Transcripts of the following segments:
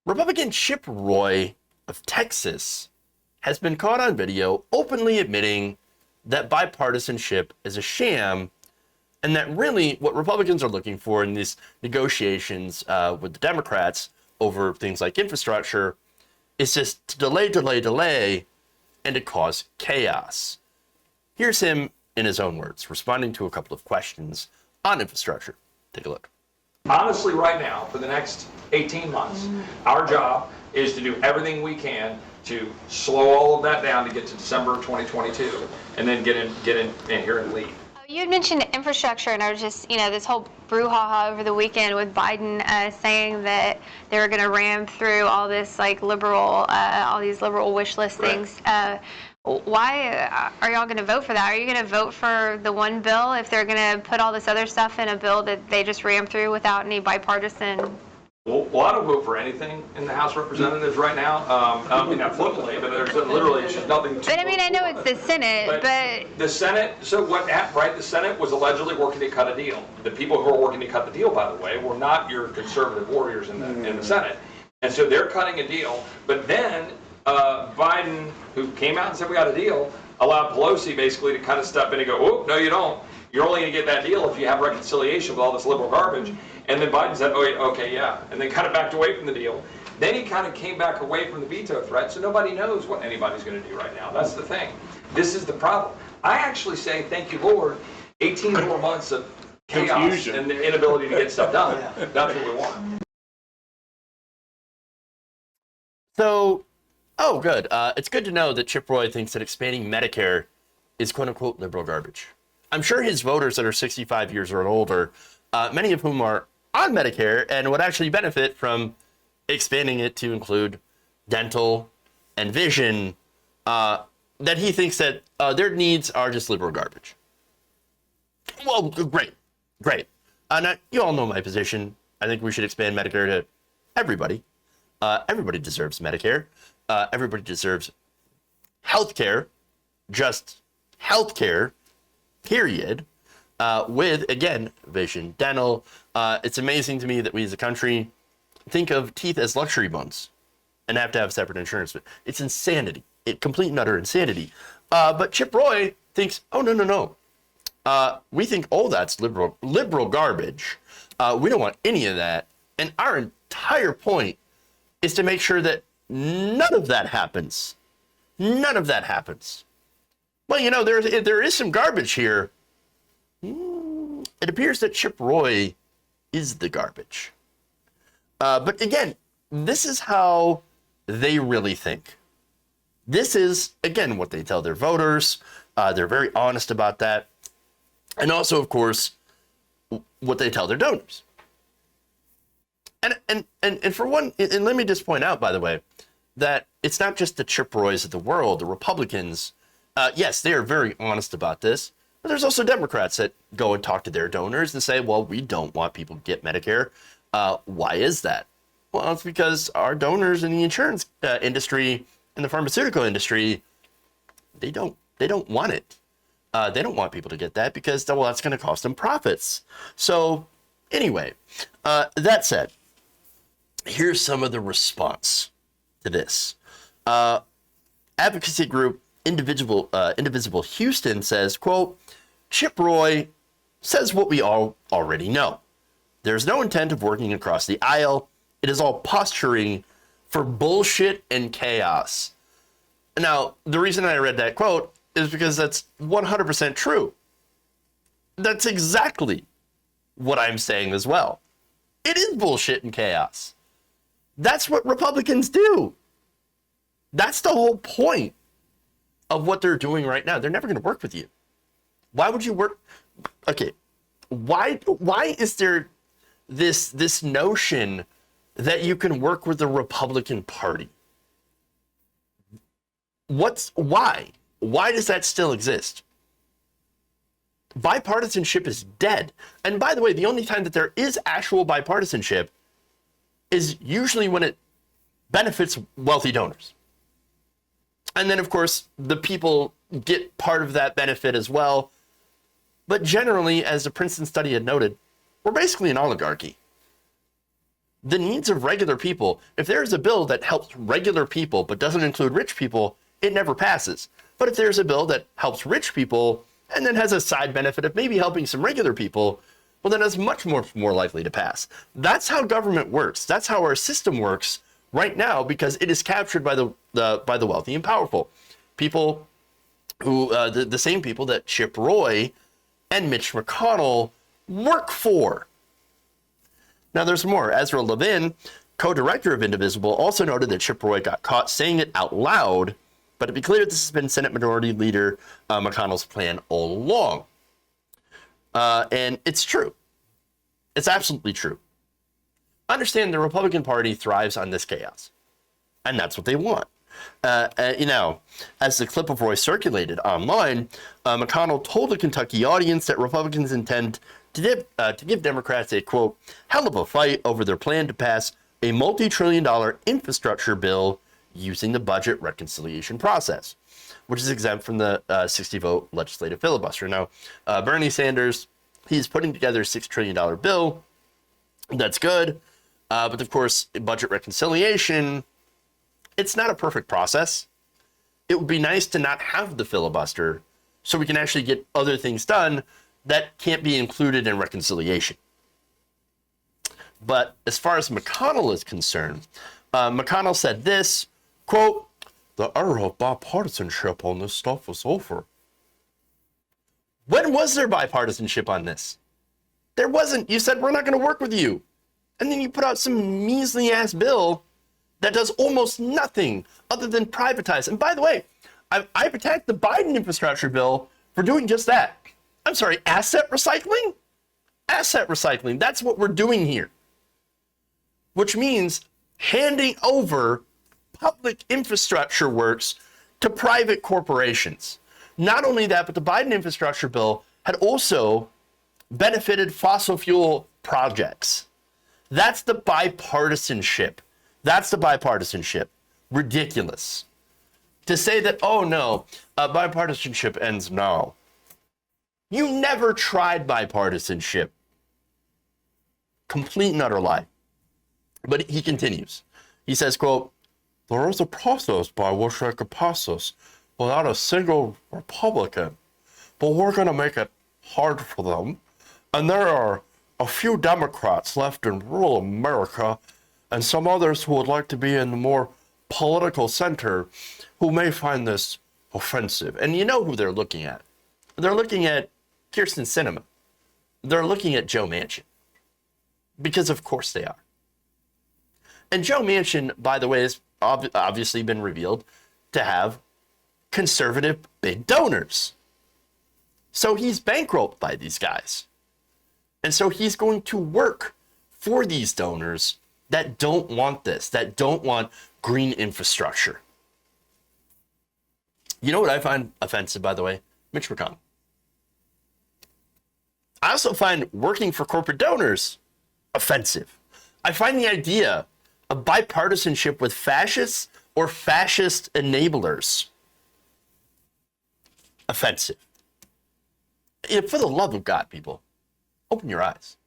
Republican Chip Roy of Texas has been caught on video openly admitting that bipartisanship is a sham, and that really what Republicans are looking for in these negotiations with the Democrats over things like infrastructure is just to delay, and to cause chaos. Here's him in his own words, responding to a couple of questions on infrastructure. Take a look. Honestly, right now, for the next 18 months, our job is to do everything we can to slow all of that down to get to December of 2022, and then get in here and lead. You had mentioned infrastructure, and I was just, this whole brouhaha over the weekend with Biden saying that they were going to ram through all this all these liberal wish list things. Why are y'all going to vote for that? Are you going to vote for the one bill if they're going to put all this other stuff in a bill that they just ram through without any bipartisan? Well, I don't vote for anything in the House of Representatives right now. I mean, not flippantly, but there's literally just nothing to. But I mean, I know it's the Senate, but the Senate. So what? Right? The Senate was allegedly working to cut a deal. The people who are working to cut the deal, by the way, were not your conservative warriors in the Senate, and so they're cutting a deal. But then Biden, who came out and said we got a deal, allowed Pelosi basically to kind of step in and go, "Oh, no, you don't. You're only going to get that deal if you have reconciliation with all this liberal garbage." And then Biden said, "Oh, okay, yeah," and then kind of backed away from the deal. Then he kind of came back away from the veto threat, so nobody knows what anybody's going to do right now. That's the thing. This is the problem. I actually say, thank you, Lord, 18 more months of chaos Confusion. And the inability to get stuff done. That's what we want. So, good. It's good to know that Chip Roy thinks that expanding Medicare is quote-unquote liberal garbage. I'm sure his voters that are 65 years or older, many of whom are on Medicare and would actually benefit from expanding it to include dental and vision, that he thinks that their needs are just liberal garbage. Well, great. Now, you all know my position. I think we should expand Medicare to everybody. Everybody deserves Medicare. Everybody deserves healthcare, just healthcare, period. With, again, vision, dental. It's amazing to me that we as a country think of teeth as luxury bones and have to have separate insurance. It's insanity. Complete and utter insanity. But Chip Roy thinks, oh, no. We think, that's liberal garbage. We don't want any of that. And our entire point is to make sure that none of that happens. None of that happens. Well, there is some garbage here. It appears that Chip Roy is the garbage. But again, this is how they really think. This is, again, what they tell their voters. They're very honest about that. And also, of course, what they tell their donors. And for one, and let me just point out, by the way, that it's not just the Chip Roys of the world, the Republicans. Yes, they are very honest about this. But there's also Democrats that go and talk to their donors and say, well, we don't want people to get Medicare. Why is that? Well, it's because our donors in the insurance industry and the pharmaceutical industry, they don't want it. They don't want people to get that because, that's going to cost them profits. So anyway, that said, here's some of the response to this. Advocacy group Indivisible Houston says, quote, Chip Roy says what we all already know. There's no intent of working across the aisle. It is all posturing for bullshit and chaos. Now, the reason I read that quote is because that's 100% true. That's exactly what I'm saying as well. It is bullshit and chaos. That's what Republicans do. That's the whole point of what they're doing right now. They're never going to work with you. Why would you work? Okay. Why is there this notion that you can work with the Republican Party? Why? Why does that still exist? Bipartisanship is dead. And by the way, the only time that there is actual bipartisanship is usually when it benefits wealthy donors. And then, of course, the people get part of that benefit as well. But generally, as the Princeton study had noted, we're basically an oligarchy. the needs of regular people. If there's a bill that helps regular people but doesn't include rich people, it never passes. But if there's a bill that helps rich people and then has a side benefit of maybe helping some regular people, well, then it's much more likely to pass. That's how government works. That's how our system works right now, because it is captured by the wealthy and powerful. People who, the same people that Chip Roy and Mitch McConnell work for. Now there's more. Ezra Levin, co-director of Indivisible, also noted that Chip Roy got caught saying it out loud, but to be clear, this has been Senate Minority Leader McConnell's plan all along. And it's true. It's absolutely true. Understand the Republican Party thrives on this chaos, and that's what they want. As the clip of Roy circulated online, McConnell told a Kentucky audience that Republicans intend to give Democrats a, quote, hell of a fight over their plan to pass a multi-trillion-dollar infrastructure bill using the budget reconciliation process, which is exempt from the 60-vote legislative filibuster. Now, Bernie Sanders, he's putting together a $6 trillion bill. That's good. But of course, budget reconciliation, it's not a perfect process. It would be nice to not have the filibuster so we can actually get other things done that can't be included in reconciliation. But as far as McConnell is concerned, McConnell said this, quote, the era of bipartisanship on this stuff was over. When was there bipartisanship on this? There wasn't. You said, we're not going to work with you. And then you put out some measly ass bill that does almost nothing other than privatize. And by the way, I've attacked the Biden infrastructure bill for doing just that. I'm sorry, asset recycling? Asset recycling. That's what we're doing here. Which means handing over public infrastructure works to private corporations. Not only that, but the Biden infrastructure bill had also benefited fossil fuel projects. That's the bipartisanship. That's the bipartisanship. Ridiculous. To say that, oh no, bipartisanship ends now. You never tried bipartisanship. Complete and utter lie. But he continues. He says, quote, there is a process by which they could pass this without a single Republican, but we're going to make it hard for them. And there are a few Democrats left in rural America and some others who would like to be in the more political center who may find this offensive. And you know who they're looking at. They're looking at Kyrsten Sinema. They're looking at Joe Manchin. Because of course they are. And Joe Manchin, by the way, has obviously been revealed to have conservative big donors. So he's bankrolled by these guys. And so he's going to work for these donors that don't want this, that don't want green infrastructure. You know what I find offensive, by the way? Mitch McConnell. I also find working for corporate donors offensive. I find the idea of bipartisanship with fascists or fascist enablers offensive. For the love of God, people, open your eyes.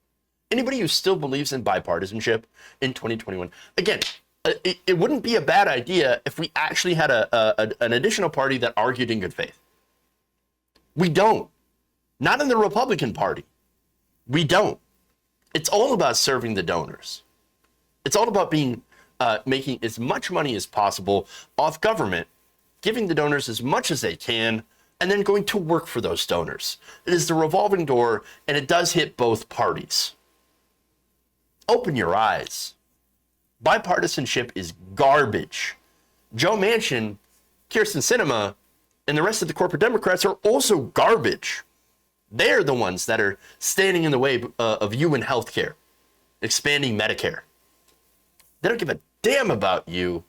Anybody who still believes in bipartisanship in 2021, again, it wouldn't be a bad idea if we actually had an additional party that argued in good faith. We don't. Not in the Republican Party. We don't. It's all about serving the donors. It's all about making as much money as possible off government, giving the donors as much as they can, and then going to work for those donors. It is the revolving door, and it does hit both parties. Open your eyes. Bipartisanship is garbage. Joe Manchin, Kyrsten Sinema, and the rest of the corporate Democrats are also garbage. They're the ones that are standing in the way of you in healthcare, expanding Medicare. They don't give a damn about you,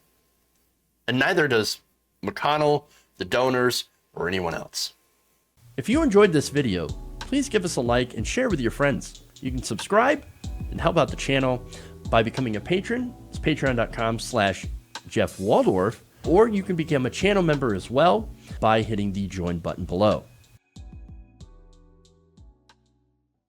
and neither does McConnell, the donors, or anyone else. If you enjoyed this video, please give us a like and share with your friends. You can subscribe and help out the channel by becoming a patron. It's patreon.com/Jeff Waldorf, or you can become a channel member as well by hitting the join button below.